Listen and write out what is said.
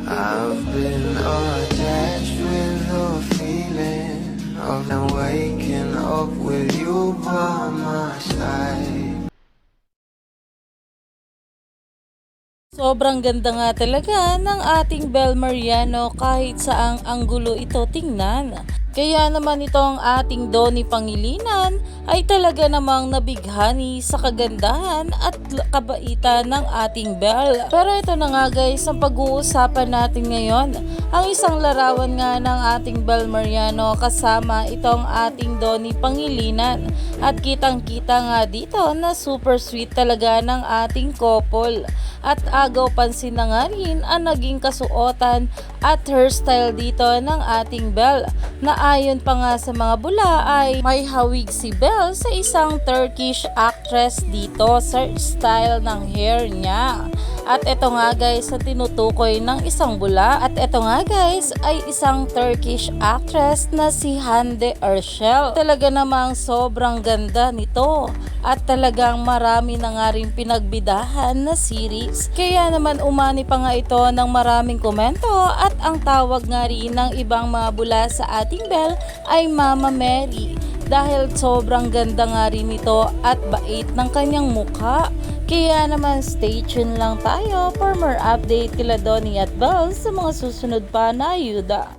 I've been attached with the feeling of now waking up with you by my side. Sobrang ganda nga talaga ng ating Bel Mariano kahit saang anggulo ito tingnan. Kaya naman itong ating Donnie Pangilinan ay talaga namang nabighani sa kagandahan at kabaitan ng ating Bel. Pero ito na nga guys, ang pag-uusapan natin ngayon, ang isang larawan nga ng ating Bel Mariano kasama itong ating Donnie Pangilinan. At kitang kita nga dito na super sweet talaga ng ating couple. At agaw pansin na nga rin ang naging kasuotan at hairstyle dito ng ating Bel, na ayon pa nga sa mga bula ay may hawig si Bel sa isang Turkish actress dito sa style ng hair niya. At ito nga guys sa tinutukoy ng isang bula, at ito nga guys ay isang Turkish actress na si Hande Erçel. Talaga namang sobrang ganda nito at talagang marami na nga rin pinagbidahan na series. Kaya naman umani pa nga ito ng maraming komento at ang tawag nga rin ng ibang mga bula sa ating Bel ay Mama Mary. Dahil sobrang ganda nga rin ito at bait ng kanyang mukha. Kaya naman stay tuned lang tayo for more update kila Donnie at Bel sa mga susunod pa na ayuda.